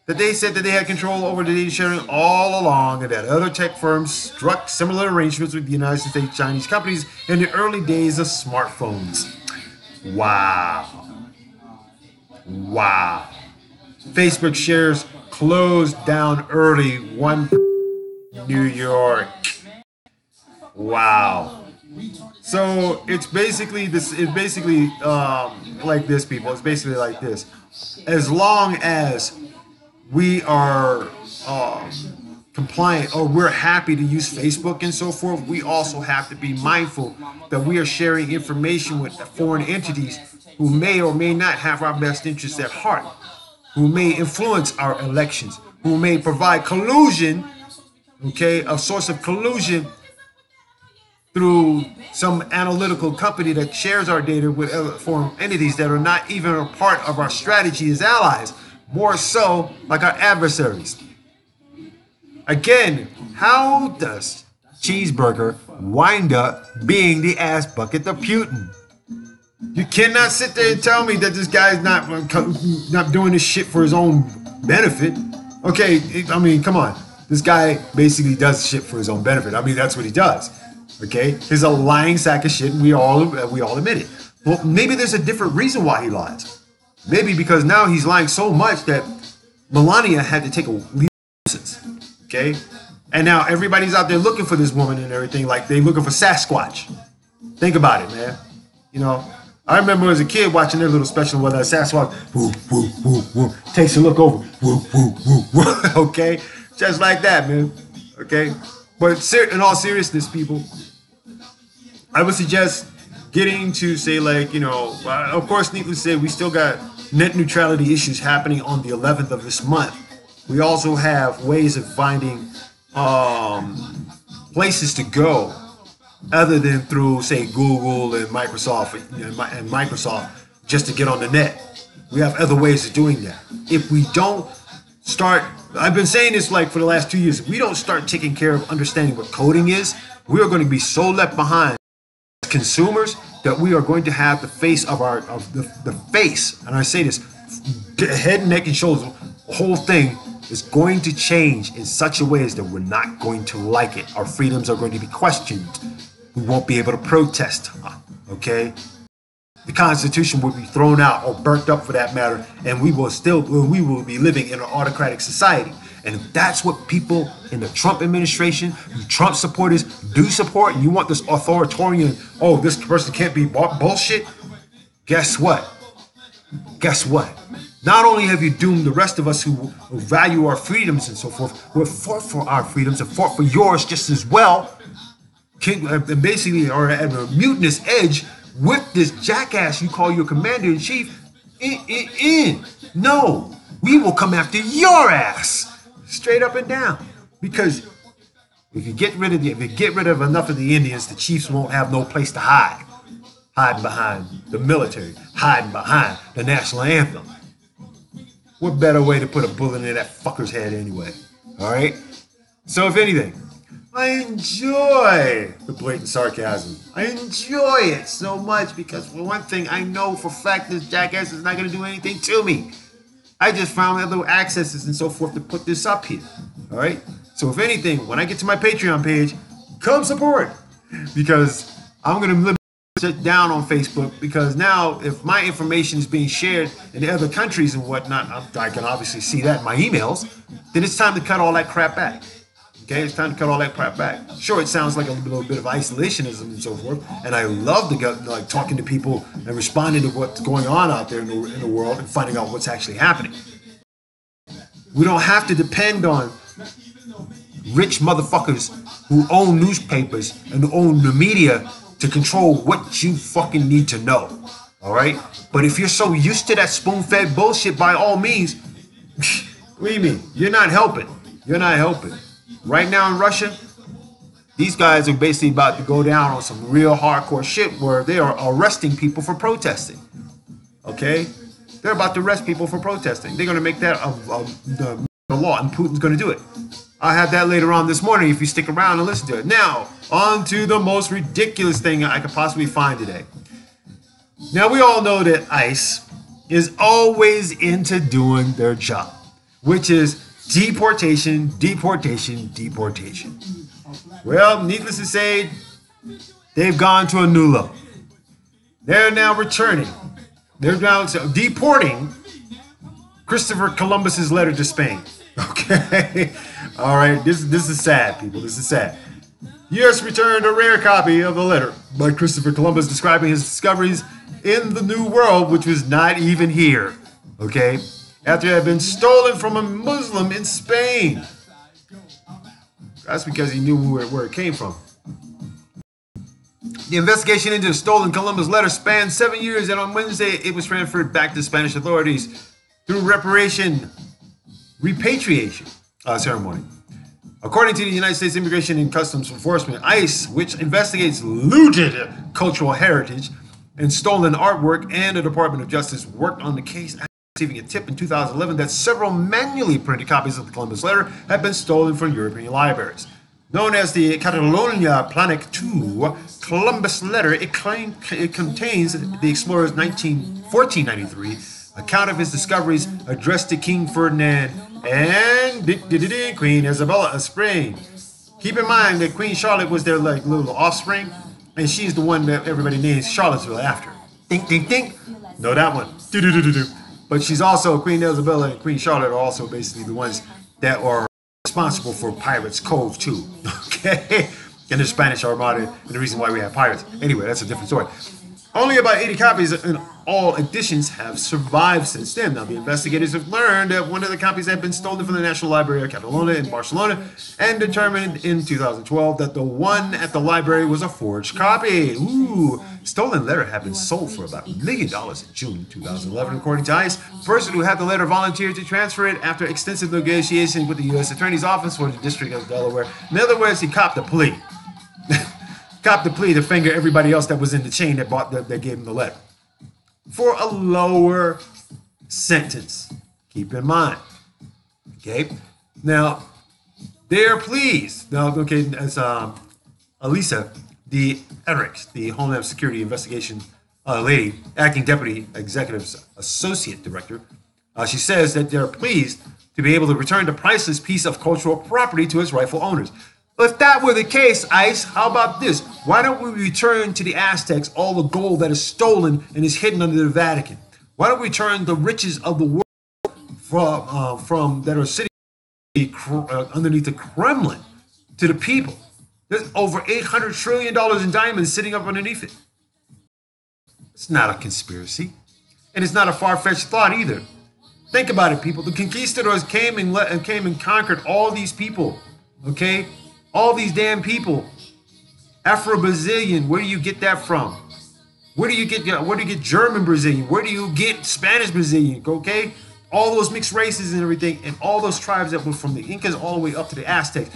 that they said that they had control over the data sharing all along, and that other tech firms struck similar arrangements with the United States Chinese companies in the early days of smartphones. Wow. Wow. Facebook shares closed down early, one New York. Wow. So it's basically this. It's basically like this, people. It's basically like this. As long as we are compliant, or we're happy to use Facebook and so forth, we also have to be mindful that we are sharing information with foreign entities who may or may not have our best interests at heart, who may influence our elections, who may provide collusion, okay, a source of collusion through some analytical company that shares our data with other foreign entities that are not even a part of our strategy as allies, more so like our adversaries. Again, how does Cheeseburger wind up being the ass bucket of Putin? You cannot sit there and tell me that this guy's not doing this shit for his own benefit. Okay, I mean, come on. This guy basically does shit for his own benefit. I mean, that's what he does. Okay, he's a lying sack of shit, and we all admit it. Well, maybe there's a different reason why he lies. Maybe because now he's lying so much that Melania had to take a leave of absence. Okay, and now everybody's out there looking for this woman and everything, like they looking for Sasquatch. Think about it, man. You know, I remember as a kid watching their little special where that Sasquatch woo, woo, woo, woo, takes a look over, woo, woo, woo, woo. Okay, just like that, man. Okay, but in all seriousness, people, I would suggest getting to say, like, you know, of course, needless to say, we still got net neutrality issues happening on the 11th of this month. We also have ways of finding places to go other than through, say, Google and Microsoft just to get on the net. We have other ways of doing that. If we don't start, I've been saying this like for the last 2 years, if we don't start taking care of understanding what coding is, we are going to be so left behind as consumers that we are going to have the face of the face, and I say this, head, neck, and shoulders, the whole thing is going to change in such a way as that we're not going to like it. Our freedoms are going to be questioned. We won't be able to protest, okay? The Constitution will be thrown out or burnt up for that matter, and we will be living in an autocratic society. And if that's what people in the Trump administration, you Trump supporters do support, and you want this authoritarian, oh, this person can't be bought bullshit, guess what? Guess what? Not only have you doomed the rest of us who value our freedoms and so forth, who have fought for our freedoms and fought for yours just as well, basically are at a mutinous edge with this jackass you call your commander-in-chief. No, we will come after your ass. Straight up and down, because if you get rid of enough of the Indians, the chiefs won't have no place to hide. Hiding behind the military, hiding behind the national anthem. What better way to put a bullet in that fucker's head anyway? All right. So if anything, I enjoy the blatant sarcasm. I enjoy it so much because for one thing, I know for a fact this jackass is not going to do anything to me. I just found other accesses and so forth to put this up here. All right. So if anything, when I get to my Patreon page, come support, because I'm going to sit down on Facebook, because now if my information is being shared in the other countries and whatnot, I can obviously see that in my emails, then it's time to cut all that crap back. Okay, it's time to cut all that crap back. Sure, it sounds like a little bit of isolationism and so forth, and I love to go, like, talking to people and responding to what's going on out there in the world and finding out what's actually happening. We don't have to depend on rich motherfuckers who own newspapers and who own the media to control what you fucking need to know. All right? But if you're so used to that spoon-fed bullshit, by all means, what do you mean? You're not helping. You're not helping. Right now in Russia, these guys are basically about to go down on some real hardcore shit where they are arresting people for protesting. Okay? They're about to arrest people for protesting. They're going to make that the law, and Putin's going to do it. I'll have that later on this morning if you stick around and listen to it. Now, on to the most ridiculous thing I could possibly find today. Now, we all know that ICE is always into doing their job, which is deportation, deportation, deportation. Well, needless to say, they've gone to a new level. They're now returning. They're now deporting Christopher Columbus's letter to Spain. Okay? All right, this is sad, people. This is sad. U.S. returned a rare copy of the letter by Christopher Columbus describing his discoveries in the New World, which was not even here. Okay? After it had been stolen from a Muslim in Spain. That's because he knew where it came from. The investigation into the stolen Columbus letter spanned 7 years, and on Wednesday it was transferred back to Spanish authorities through repatriation ceremony. According to the United States Immigration and Customs Enforcement, ICE, which investigates looted cultural heritage and stolen artwork, and the Department of Justice worked on the case after receiving a tip in 2011 that several manually printed copies of the Columbus letter had been stolen from European libraries. Known as the Catalonia Planet II Columbus letter, it contains the explorer's 1493 account of his discoveries addressed to King Ferdinand and Queen Isabella of Spain. Keep in mind that Queen Charlotte was their little offspring, and she's the one that everybody names Charlottesville after. Think, think, think. Know that one. But she's also, Queen Isabella and Queen Charlotte are also basically the ones that are responsible for Pirates Cove too. Okay? And the Spanish Armada, and the reason why we have pirates. Anyway, that's a different story. Only about 80 copies in all editions have survived since then. Now, the investigators have learned that one of the copies had been stolen from the National Library of Catalonia in Barcelona and determined in 2012 that the one at the library was a forged copy. Ooh, stolen letter had been sold for about $1 million in June 2011, according to ICE. The person who had the letter volunteered to transfer it after extensive negotiations with the U.S. Attorney's Office for the District of Delaware. In other words, he copped a plea. Copped the plea to finger everybody else that was in the chain that gave him the letter for a lower sentence. Keep in mind. Okay. Now, they're pleased. Now, okay, as Elisa, the Eric, the Homeland Security Investigation lady, acting deputy executive associate director, she says that they're pleased to be able to return the priceless piece of cultural property to its rightful owners. If that were the case, ICE, how about this? Why don't we return to the Aztecs all the gold that is stolen and is hidden under the Vatican? Why don't we return the riches of the world from that are sitting underneath the Kremlin to the people? There's over $800 trillion in diamonds sitting up underneath it. It's not a conspiracy, and it's not a far-fetched thought either. Think about it, people. The conquistadors came and conquered all these people. Okay. All these damn people. Afro-Brazilian, where do you get that from? Where do you get German Brazilian? Where do you get Spanish Brazilian? Okay? All those mixed races and everything, and all those tribes that were from the Incas all the way up to the Aztecs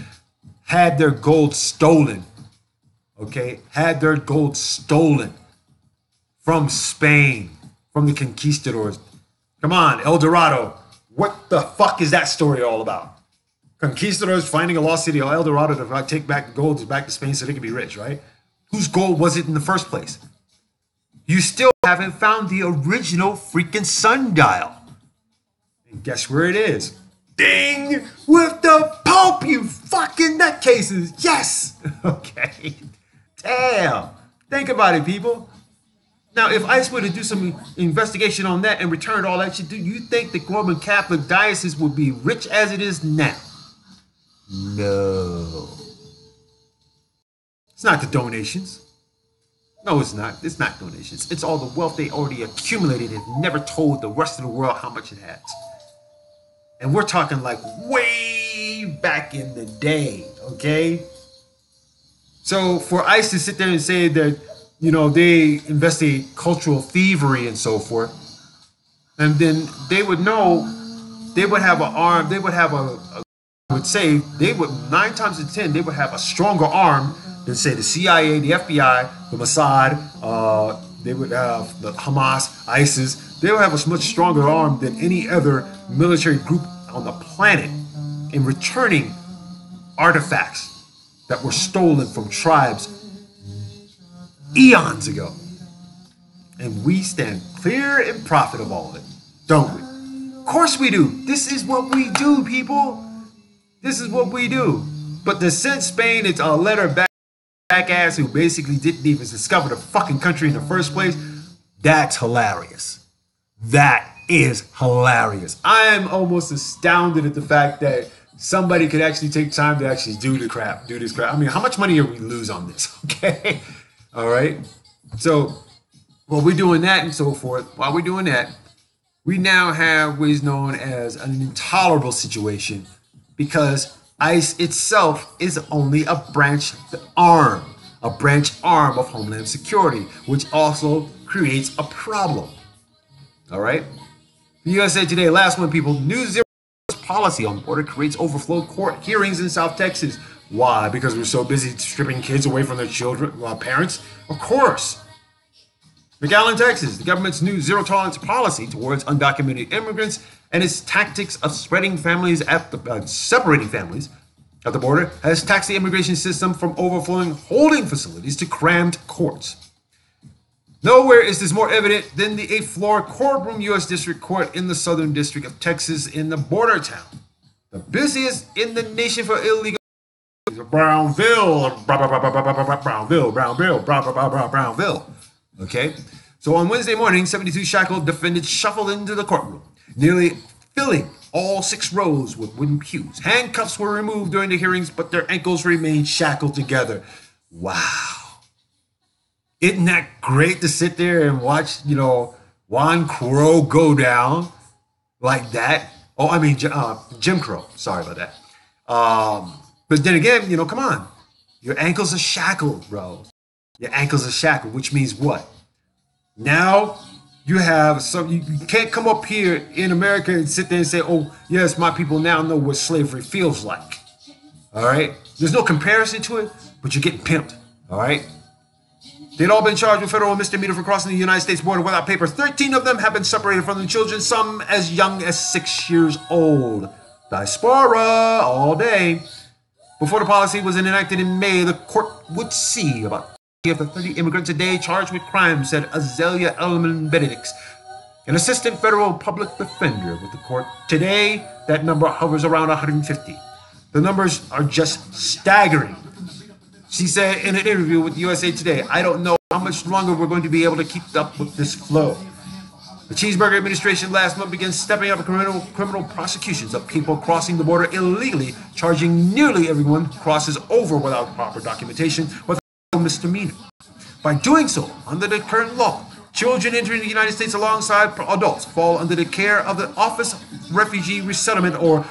had their gold stolen. Okay? Had their gold stolen from Spain, from the conquistadors. Come on, El Dorado. What the fuck is that story all about? Conquistadors finding a lost city, El Dorado, to take back the gold back to Spain so they could be rich, right? Whose gold was it in the first place? You still haven't found the original freaking sundial. And guess where it is? Ding! With the Pope, you fucking nutcases! Yes! Okay. Damn. Think about it, people. Now, if ICE were to do some investigation on that and return all that shit, do you think the Roman Catholic diocese would be rich as it is now? No. It's not the donations. No, it's not. It's not donations. It's all the wealth they already accumulated and never told the rest of the world how much it has. And we're talking like way back in the day, okay? So for ICE to sit there and say that, you know, they investigate cultural thievery and so forth, and then they would know, they would have an arm, they would have would say, they would 9 times out of 10, they would have a stronger arm than, say, the CIA, the FBI, the Mossad, they would have the Hamas, ISIS. They would have a much stronger arm than any other military group on the planet in returning artifacts that were stolen from tribes eons ago. And we stand clear in profit of all of it, don't we? Of course we do. This is what we do, people. This is what we do. But to send Spain it's a letter back ass who basically didn't even discover the fucking country in the first place, that's hilarious. That is hilarious. I am almost astounded at the fact that somebody could actually take time to actually do this crap. I mean, how much money are we lose on this? Okay. All right. So while we're doing that and so forth, while we're doing that, we now have what is known as an intolerable situation because ICE itself is only a branch arm of Homeland Security, which also creates a problem. All right. The USA Today, last one, people. New zero policy on border creates overflow court hearings in South Texas. Why? Because we're so busy stripping kids away from their children, parents? Of course. McAllen, Texas, the government's new zero tolerance policy towards undocumented immigrants and its tactics of separating families at the border has taxed the immigration system from overflowing holding facilities to crammed courts. Nowhere is this more evident than the 8th-floor courtroom U.S. District Court in the Southern District of Texas in the border town. The busiest in the nation for illegal Brownville. Okay? So on Wednesday morning, 72 shackled defendants shuffled into the courtroom, nearly filling all 6 rows with wooden pews. Handcuffs were removed during the hearings, but their ankles remained shackled together. Wow. Isn't that great to sit there and watch, Juan Crow go down like that? Oh, I mean, Jim Crow. Sorry about that. But then again, come on. Your ankles are shackled, bro. Your ankles are shackled, which means what? Now you have you can't come up here in America and sit there and say, oh, yes, my people now know what slavery feels like. All right? There's no comparison to it, but you're getting pimped. All right? They'd all been charged with federal misdemeanor for crossing the United States border without papers. 13 of them have been separated from their children, some as young as 6 years old. Diaspora all day. Before the policy was enacted in May, the court would see about 30 immigrants a day charged with crimes, said Azalea Elman Benedicts, an assistant federal public defender with the court. Today, that number hovers around 150. The numbers are just staggering. She said in an interview with USA Today, I don't know how much longer we're going to be able to keep up with this flow. The Cheeseburger administration last month began stepping up criminal prosecutions of people crossing the border illegally, charging nearly everyone who crosses over without proper documentation with a misdemeanor. By doing so, under the current law, children entering the United States alongside adults fall under the care of the Office of Refugee Resettlement or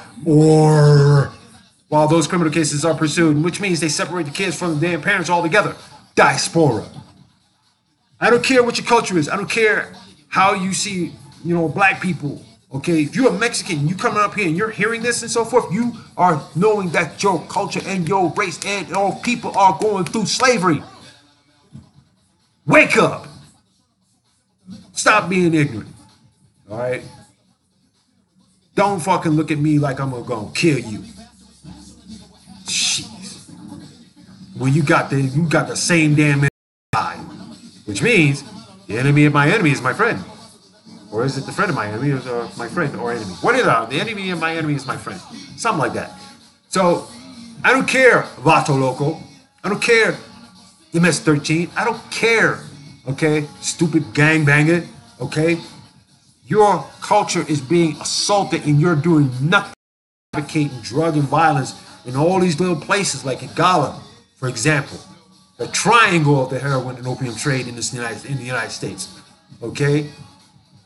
while those criminal cases are pursued, which means they separate the kids from the damn parents altogether. Diaspora. I don't care what your culture is. I don't care how you see, black people. Okay, if you're a Mexican, you coming up here and you're hearing this and so forth, you are knowing that your culture and your race and your people are going through slavery. Wake up. Stop being ignorant. All right? Don't fucking look at me like I'm gonna kill you. Jeez. Well, you got the same damn eye, which means the enemy of my enemy is my friend. Or is it the friend of my enemy or my friend or enemy? What is it? The enemy of my enemy is my friend. Something like that. So, I don't care, Vato Loco. I don't care, MS-13. I don't care, okay? Stupid gangbanger, okay? Your culture is being assaulted and you're doing nothing. Advocating drug and violence in all these little places like Igala, for example. The triangle of the heroin and opium trade in the United States, okay?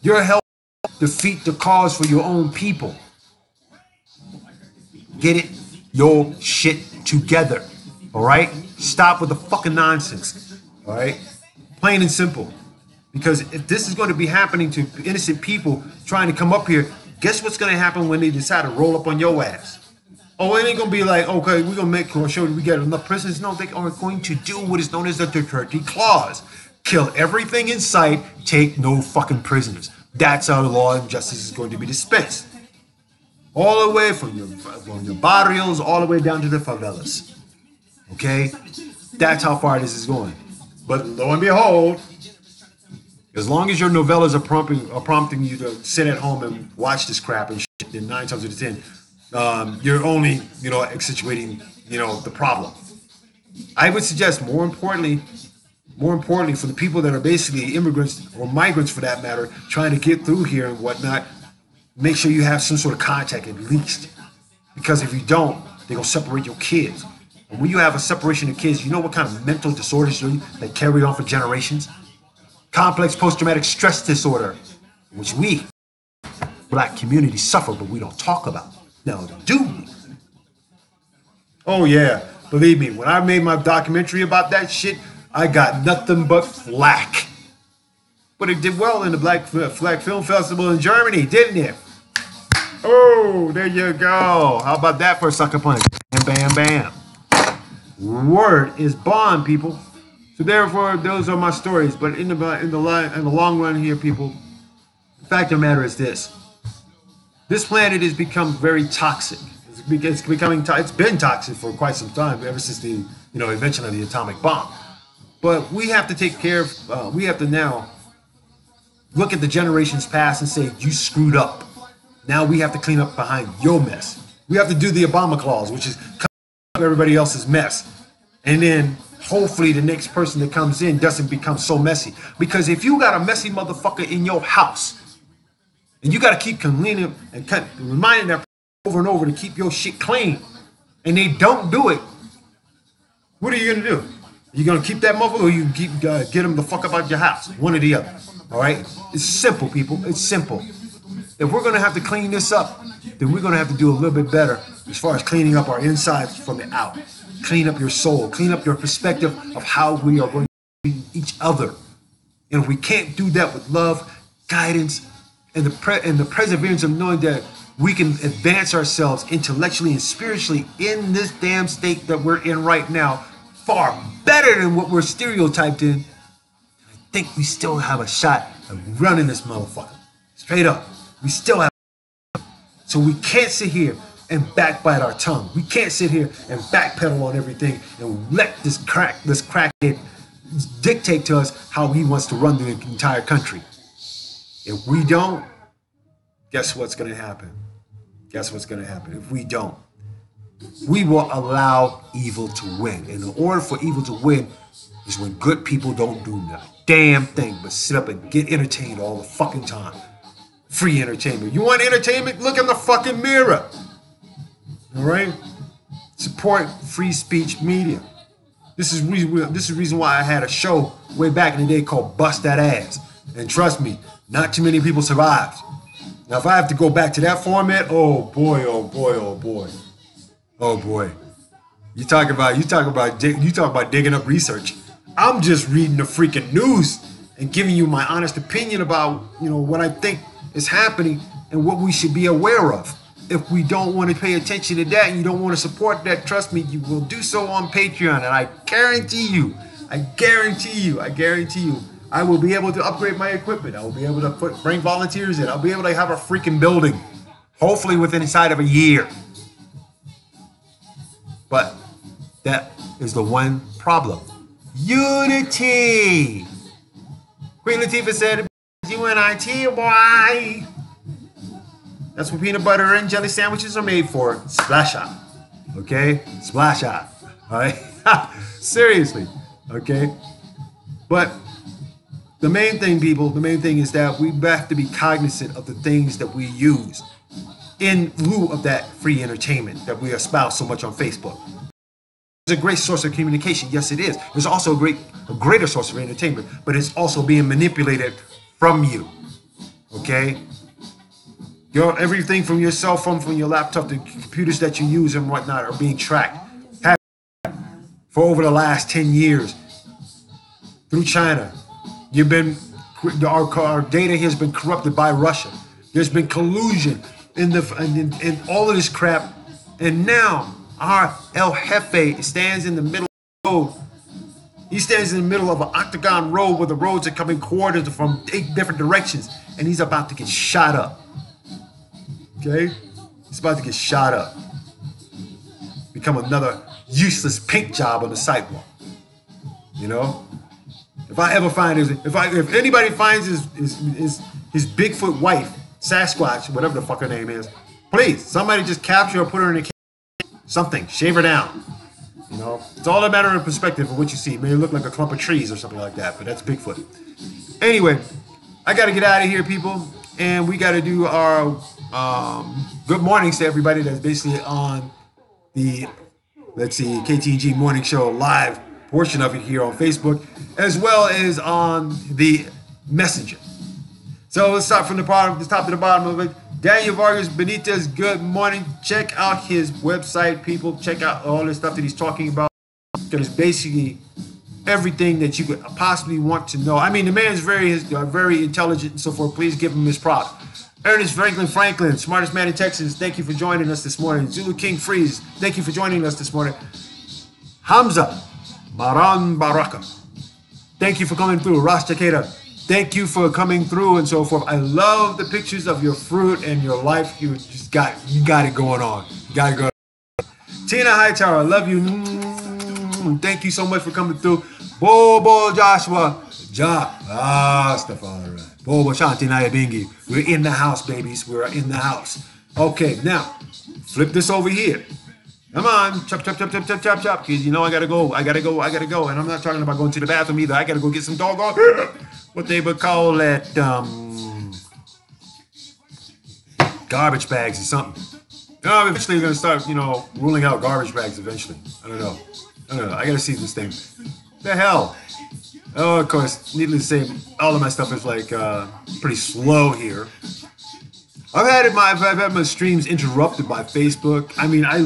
You're helping defeat the cause for your own people. Get it? Your shit together, all right? Stop with the fucking nonsense, all right? Plain and simple. Because if this is going to be happening to innocent people trying to come up here, guess what's going to happen when they decide to roll up on your ass? Oh, it ain't going to be like, okay, we're going to make sure we get enough prisoners. No, they are going to do what is known as the Turkey Clause. Kill everything in sight, take no fucking prisoners. That's how the law and justice is going to be dispensed. All the way from your barrios, all the way down to the favelas. Okay? That's how far this is going. But lo and behold, As long as your novellas are prompting you to sit at home and watch this crap and shit, then 9 times out of 10, you're only, accentuating, the problem. I would suggest more importantly, for the people that are basically immigrants or migrants for that matter, trying to get through here and whatnot, make sure you have some sort of contact at least. Because if you don't, they're going to separate your kids. And when you have a separation of kids, you know what kind of mental disorders that carry on for generations? Complex post-traumatic stress disorder, which we, black communities, suffer, but we don't talk about. Now, do we? Oh, yeah. Believe me, when I made my documentary about that shit, I got nothing but flack. But it did well in the Black Flag Film Festival in Germany, didn't it? Oh, there you go. How about that for a sucker punch? Bam, bam, bam. Word is bond, people. So therefore, those are my stories. But in the long run here, people, the fact of the matter is this: this planet has become very toxic. It's been toxic for quite some time, ever since the invention of the atomic bomb. But we have to take care of. We have to now look at the generations past and say, you screwed up. Now we have to clean up behind your mess. We have to do the Obama clause, which is cover up everybody else's mess, and then hopefully the next person that comes in doesn't become so messy. Because if you got a messy motherfucker in your house, and you got to keep cleaning and reminding that over and over to keep your shit clean, and they don't do it, what are you gonna do? Are you gonna keep that motherfucker, or you keep get them the fuck up out your house? One or the other. All right? It's simple, people. It's simple. If we're gonna have to clean this up, then we're gonna have to do a little bit better as far as cleaning up our insides from the out. Clean up your soul. Clean up your perspective of how we are going to treat each other. And if we can't do that with love, guidance, and the perseverance of knowing that we can advance ourselves intellectually and spiritually in this damn state that we're in right now, far better than what we're stereotyped in, I think we still have a shot of running this motherfucker. Straight up. We still have. So we can't sit here and backbite our tongue. We can't sit here and backpedal on everything and let this crackhead dictate to us how he wants to run the entire country. If we don't, guess what's going to happen? Guess what's going to happen? If we don't, we will allow evil to win. And in order for evil to win is when good people don't do a damn thing but sit up and get entertained all the fucking time. Free entertainment. You want entertainment? Look in the fucking mirror. All right? Support free speech media. This is the reason why I had a show way back in the day called Bust That Ass. And trust me, not too many people survived. Now, if I have to go back to that format, oh boy, oh boy, oh boy, oh boy. You talk about digging up research. I'm just reading the freaking news and giving you my honest opinion about what I think is happening and what we should be aware of. If we don't want to pay attention to that and you don't want to support that, trust me, you will do so on Patreon. And I guarantee you, I will be able to upgrade my equipment. I will be able to bring volunteers in. I'll be able to have a freaking building, hopefully within inside of a year. But that is the one problem. Unity. Queen Latifah said, UNIT, boy. That's what peanut butter and jelly sandwiches are made for. Splash out. Okay? Splash out. All right? Seriously. Okay? But the main thing, people, is that we have to be cognizant of the things that we use in lieu of that free entertainment that we espouse so much on Facebook. It's a great source of communication. Yes, it is. There's also a greater source of entertainment, but it's also being manipulated from you. Okay? Everything from your cell phone, from your laptop, the computers that you use and whatnot are being tracked for over the last 10 years through China. Our data has been corrupted by Russia. There's been collusion in all of this crap, and now our El Jefe stands in the middle of the road. He stands in the middle of an octagon road where the roads are coming quarters from 8 different directions, and he's about to get shot up. Okay? He's about to get shot up. Become another useless paint job on the sidewalk. If I ever find if anybody finds his Bigfoot wife, Sasquatch, whatever the fuck her name is, please, somebody just capture her, put her in a cage, something, shave her down. You know, it's all a matter of perspective of what you see. It may look like a clump of trees or something like that, but that's Bigfoot. Anyway, I got to get out of here, people, and we got to do our good mornings to everybody that's basically on the, let's see, KTNG Morning Show live portion of it here on Facebook, as well as on the Messenger. So let's start from the top to the bottom of it. Daniel Vargas Benitez, good morning. Check out his website, people. Check out all the stuff that he's talking about. Because it's basically everything that you could possibly want to know. I mean, the man is very intelligent and so forth. Please give him his props. Ernest Franklin, smartest man in Texas. Thank you for joining us this morning. Zulu King Freeze, thank you for joining us this morning. Hamza Maran Baraka, thank you for coming through. Ras Takeda, thank you for coming through and so forth. I love the pictures of your fruit and your life. You got it going on. You got it going on. Tina Hightower, I love you. Thank you so much for coming through. Bobo Joshua. Stefan. Bobo Shanti Nayabingi. We're in the house, babies. We're in the house. Okay, now, flip this over here. Come on. Chop. Because you know I gotta go. And I'm not talking about going to the bathroom either. I gotta go get some doggone, what they would call it, garbage bags or something. Eventually we're gonna start, ruling out garbage bags eventually. I don't know. I gotta see this thing. The hell? Oh, of course, needless to say, all of my stuff is like pretty slow here. I've had my streams interrupted by Facebook. I mean, I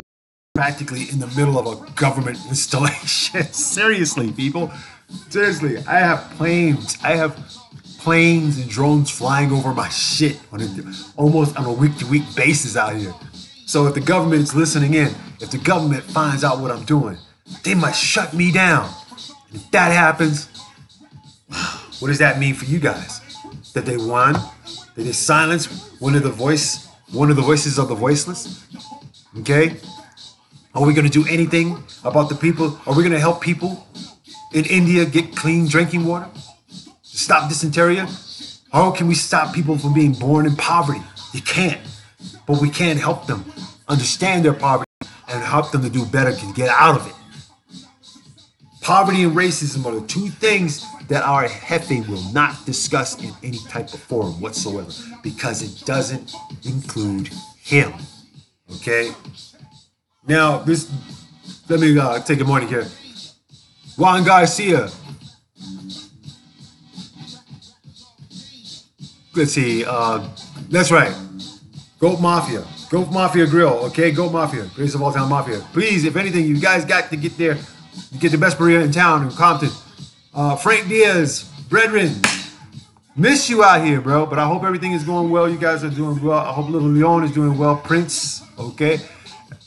practically in the middle of a government installation. Seriously, people. Seriously, I have planes and drones flying over my shit almost on a week-to-week basis out here. So if the government is listening in, if the government finds out what I'm doing, they might shut me down. And if that happens, what does that mean for you guys? That they won? That they silenced one of the voices of the voiceless? Okay? Are we going to do anything about the people? Are we going to help people in India get clean drinking water? Stop dysentery? How can we stop people from being born in poverty? You can't. But we can help them understand their poverty and help them to do better to get out of it. Poverty and racism are the two things that our Jefe will not discuss in any type of forum whatsoever because it doesn't include him. Okay? Now, let me take a morning here. Juan Garcia. Let's see. That's right. Goat Mafia Grill. Okay, Goat Mafia. Greatest of all time Mafia. Please, if anything, you guys got to get there. You get the best burrito in town in Compton. Frank Diaz, brethren, miss you out here, bro. But I hope everything is going well. You guys are doing well. I hope Little Leon is doing well. Prince, okay.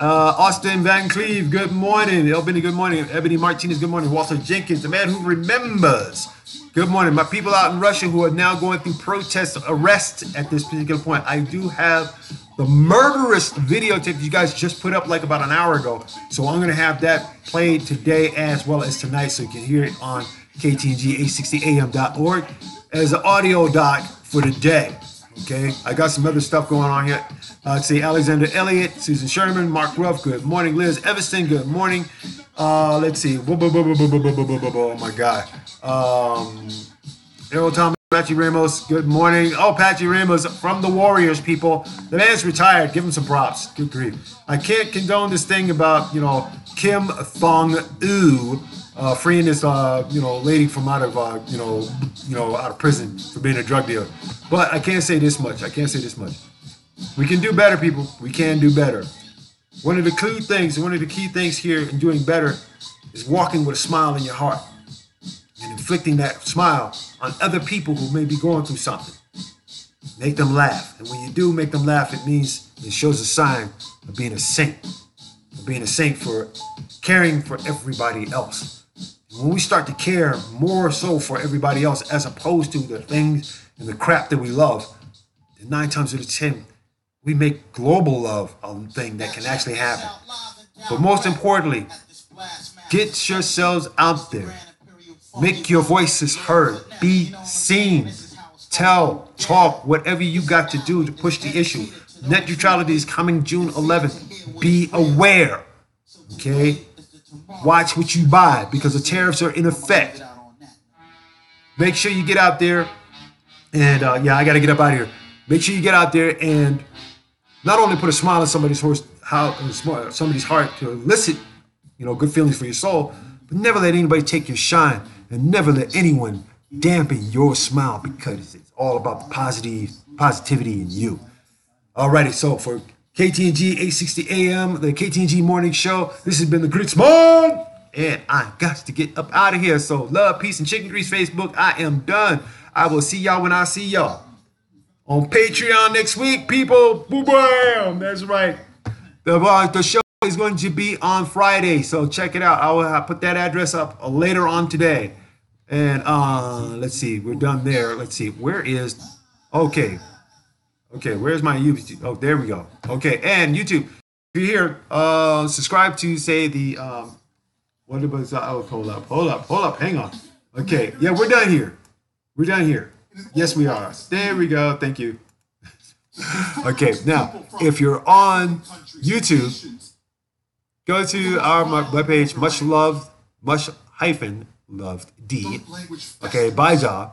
Austin Van Cleve, good morning. Elbini, good morning. Ebony Martinez, good morning. Walter Jenkins, the man who remembers. Good morning. My people out in Russia who are now going through protest arrest at this particular point. I do have the murderous videotape that you guys just put up like about an hour ago. So I'm going to have that played today as well as tonight so you can hear it on KTNG860am.org as an audio doc for the day. Okay, I got some other stuff going on here. Let's see, Alexander Elliott, Susan Sherman, Mark Ruff, good morning. Liz Everston, good morning. Let's see. Oh my God. Errol Thomas, Patchy Ramos, good morning. Oh, Patchy Ramos from the Warriors, people. The man's retired. Give him some props. Good grief. I can't condone this thing about, Kim Thong-oo freeing this, lady from out of prison for being a drug dealer. But I can't say this much. We can do better, people. We can do better. One of the key things here in doing better is walking with a smile in your heart and inflicting that smile on other people who may be going through something. Make them laugh. And when you do make them laugh, it shows a sign of being a saint. Of being a saint for caring for everybody else. And when we start to care more so for everybody else as opposed to the things and the crap that we love, then 9 times out of 10, we make global love a thing that can actually happen. But most importantly, get yourselves out there. Make your voices heard. Be seen. Tell, talk, whatever you got to do to push the issue. Net neutrality is coming June 11th. Be aware. Okay? Watch what you buy because the tariffs are in effect. Make sure you get out there and, yeah, I got to get up out of here. Make sure you get out there and not only put a smile on somebody's heart to elicit, you know, good feelings for your soul, but never let anybody take your shine and never let anyone dampen your smile because it's all about the positivity in you. Alrighty, so for KTNG 860 AM, the KTNG morning show, this has been the Great Smart, and I got to get up out of here. So love, peace, and chicken grease Facebook. I am done. I will see y'all when I see y'all on Patreon next week, people. Boom, bam. That's right. The show is going to be on Friday, so check it out. I will put that address up later on today. And let's see, we're done there. Let's see, where is, okay, where's my YouTube? Oh, there we go. Okay, and YouTube, if you're here, subscribe to, say, the, what was, oh, hold up, hang on. Okay, yeah, we're done here. We're done here. Yes, we are. There we go, thank you. Okay, now, if you're on YouTube, go to our webpage, MushLuv'd, okay, by job,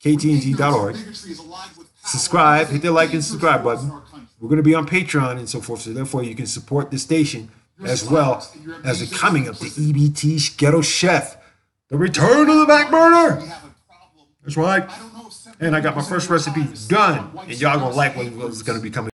KTNG.org. Subscribe, hit the like and subscribe button. We're going to be on Patreon and so forth, so therefore you can support the station as well as the coming of the EBT Ghetto Chef, the return of the back burner. That's right. And I got my first recipe done, and y'all gonna like what's going to be coming.